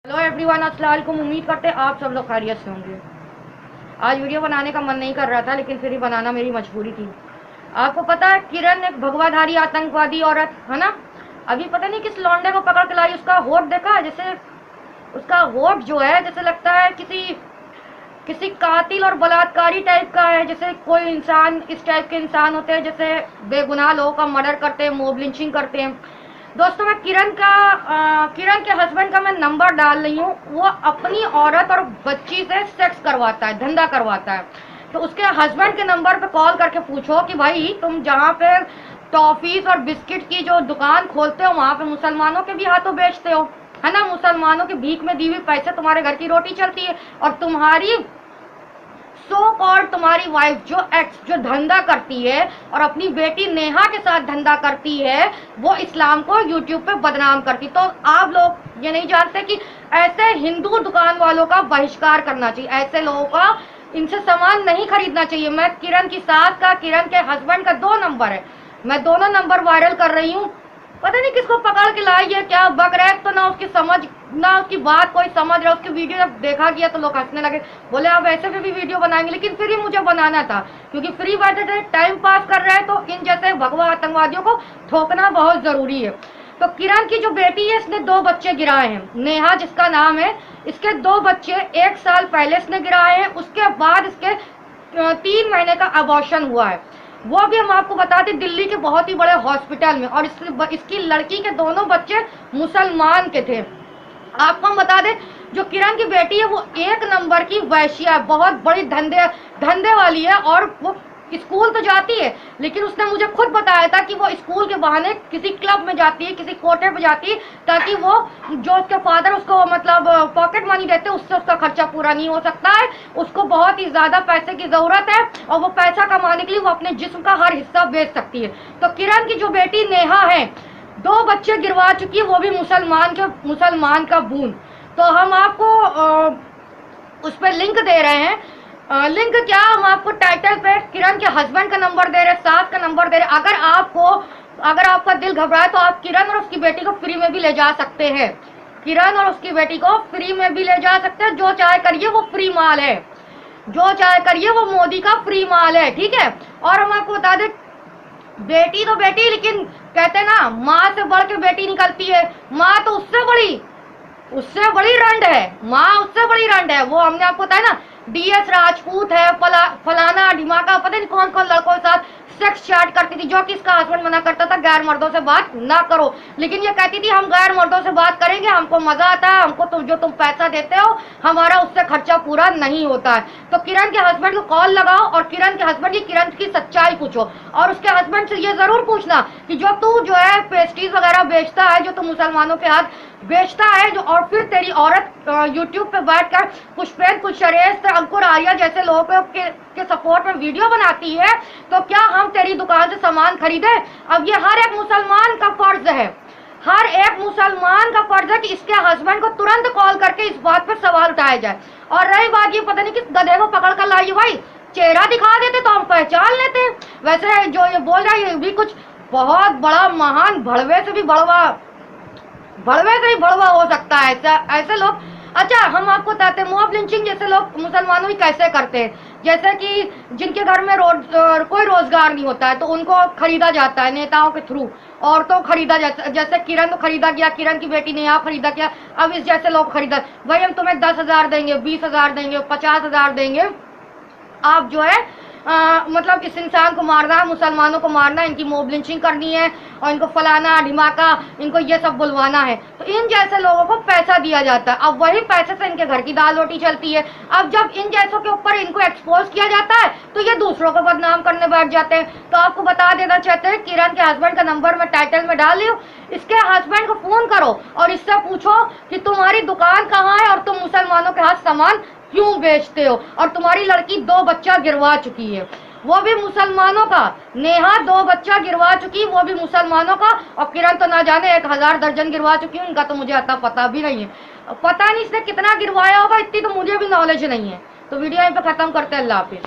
Hello everyone, अस्सलाम वालेकुम। उम्मीद करते हैं आप सब लोग खैरियत से होंगे। आज वीडियो बनाने का मन नहीं कर रहा था, लेकिन फिर ही बनाना मेरी मजबूरी थी। आपको पता है किरण एक भगवाधारी आतंकवादी औरत है ना। अभी पता नहीं किस लौंडे को पकड़ के लाई। उसका होठ देखा, जैसे उसका होठ जो है जैसे लगता है किसी किसी कातिल और बलात्कारी टाइप का है। जैसे कोई इंसान, इस टाइप के इंसान होते हैं जैसे बेगुनाह लोगों का मर्डर करते हैं, मॉब लिंचिंग करते हैं। दोस्तों, मैं किरण के हस्बैंड का मैं नंबर डाल रही हूँ। वो अपनी औरत और बच्ची से सेक्स करवाता है, धंधा करवाता है। तो उसके हस्बैंड के नंबर पे कॉल करके पूछो कि भाई तुम जहाँ पे टॉफीज और बिस्किट की जो दुकान खोलते हो वहाँ पे मुसलमानों के भी हाथों बेचते हो, है ना। मुसलमानों के भीख में दी हुई पैसे तुम्हारे घर की रोटी चलती है। और तुम्हारी सो कॉल्ड तुम्हारी वाइफ जो धंधा करती है और अपनी बेटी नेहा के साथ धंधा करती है, वो इस्लाम को यूट्यूब पे बदनाम करती। तो आप लोग ये नहीं जानते कि ऐसे हिंदू दुकान वालों का बहिष्कार करना चाहिए। ऐसे लोगों का, इनसे सामान नहीं खरीदना चाहिए। मैं किरण की सास का, किरण के हस्बैंड का 2 नंबर है, मैं दोनों नंबर वायरल कर रही हूँ। पता नहीं किसको पकड़ के लाई है, क्या बक रहा है। तो ना उसकी समझ, ना उसकी बात कोई समझ रहा। उसकी वीडियो जब देखा गया तो लोग हंसने लगे, बोले आप ऐसे भी वीडियो बनाएंगे। लेकिन फिर ही मुझे बनाना था, क्योंकि फ्री बैठे थे, टाइम पास कर रहे हैं, तो इन जैसे भगवा आतंकवादियों को ठोकना बहुत जरूरी है। तो किरण की जो बेटी है, इसने 2 बच्चे गिराए हैं। नेहा जिसका नाम है, इसके 2 बच्चे 1 साल पहले इसने गिराए हैं। उसके बाद इसके 3 महीने का अबॉर्शन हुआ है। वो भी हम आपको बताते, दिल्ली के बहुत ही बड़े हॉस्पिटल में। और इसकी लड़की के दोनों बच्चे मुसलमान के थे। आपको हम बता दें, जो किरण की बेटी है वो 1 नंबर की वैश्या है, बहुत बड़ी धंधे वाली है। और वो स्कूल तो जाती है, लेकिन उसने मुझे खुद बताया था कि वो स्कूल के बहाने किसी क्लब में जाती है, किसी कोटे पे जाती है, ताकि वो जो उसके फादर उसको मतलब पॉकेट मनी देते, उससे उसका खर्चा पूरा नहीं हो सकता है। उसको बहुत ही ज्यादा पैसे की जरूरत है, और वो पैसा कमाने के लिए वो अपने जिस्म का हर हिस्सा बेच सकती है। तो किरण की जो बेटी नेहा है, 2 बच्चे गिरवा चुकी है, वो भी मुसलमान का बून। तो हम आपको उस पर लिंक दे रहे हैं। लिंक क्या, हम आपको टाइटल पे किरण के हस्बैंड का नंबर दे रहे हैं, सास का नंबर दे रहे हैं। अगर आपका दिल घबराए तो आप किरण और उसकी बेटी को फ्री में भी ले जा सकते हैं। किरण और उसकी बेटी को फ्री में भी ले जा सकते हैं। जो चाहे करिए, वो फ्री माल है। जो चाहे करिए, वो मोदी का फ्री माल है, ठीक है। और हम आपको बता दें, बेटी तो बेटी, लेकिन कहते हैं ना, माँ से बढ़ के बेटी निकलती है। माँ तो उससे बड़ी रंड है। माँ उससे बड़ी रंड है। वो हमने आपको बताया ना, DS राजपूत है, फलाना ढिमाका, पता नहीं कौन कौन लड़कों के साथ सेक्स चैट करती थी, जो कि इसका हस्बैंड मना करता था, गैर मर्दों से बात ना करो। लेकिन ये कहती थी हम गैर मर्दों से बात करेंगे, हमको मजा आता है, हमको तुम पैसा देते हो, हमारा उससे खर्चा पूरा नहीं होता है। तो किरण के हस्बैंड को कॉल लगाओ और किरण के हस्बैंड की, किरण की सच्चाई पूछो। और उसके हस्बैंड से ये जरूर पूछना कि जो तू जो है पेस्ट्रीज वगैरह बेचता है, जो तू मुसलमानों के हाथ बेचता है, जो और फिर तेरी औरत यूट्यूब पे बैठकर पुष्पेंद्र कुशरेश, अंकुर आर्या जैसे लोगों के सपोर्ट में वीडियो बनाती है, तो क्या हम तेरी दुकान से सामान खरीदे? अब ये हर एक मुसलमान का फर्ज है, हर एक मुसलमान का फर्ज है कि इसके हस्बैंड को तुरंत कॉल करके इस बात पर सवाल उठाया जाए। और रही बात, ये पता नहीं किस गधे को पकड़ कर लाई भाई, चेहरा दिखा देते तो हम पहचान लेते। वैसे जो ये बोल रहा है, ये भी कुछ बहुत बड़ा महान भड़वे से भी भड़वा हो सकता है। ऐसे लोग, अच्छा हम आपको बताते हैं, मॉब लिंचिंग जैसे लोग मुसलमानों की कैसे करते हैं। जैसे कि जिनके घर में कोई रोजगार नहीं होता है, तो उनको खरीदा जाता है नेताओं के थ्रू, औरतों खरीदा जाता है। जैसे किरण को खरीदा गया, किरण की बेटी ने यहाँ खरीदा गया। अब इस जैसे लोग खरीदा, भाई हम तुम्हें 10,000 देंगे, 20,000 देंगे, 50,000 देंगे, आप जो है मतलब इस इंसान को मारना है, मुसलमानों को मारना है, इनकी मॉब लिंचिंग करनी है, और इनको फलाना ढिमाका, इनको ये सब बुलवाना है। तो इन जैसे लोगों को पैसा दिया जाता है। अब वही पैसे से इनके घर की दाल रोटी चलती है। अब जब इन जैसों के ऊपर इनको एक्सपोज किया जाता है, तो ये दूसरों को बदनाम करने बैठ जाते हैं। तो आपको बता देना चाहते हैं, किरण के हस्बैंड का नंबर मैं टाइटल में डाल रही हूँ। इसके हस्बैंड को फोन करो और इससे पूछो कि तुम्हारी दुकान कहाँ है और तुम मुसलमानों के हाथ सामान क्यों बेचते हो। और तुम्हारी लड़की 2 बच्चा गिरवा चुकी है, वो भी मुसलमानों का। नेहा 2 बच्चा गिरवा चुकी, वो भी मुसलमानों का। और किरण तो ना जाने 1000 दर्जन गिरवा चुकी है, उनका तो मुझे अता पता भी नहीं है। पता नहीं इसने कितना गिरवाया होगा, इतनी तो मुझे भी नॉलेज नहीं है। तो वीडियो यहीं पे खत्म करते हैं। अल्लाह हाफिज।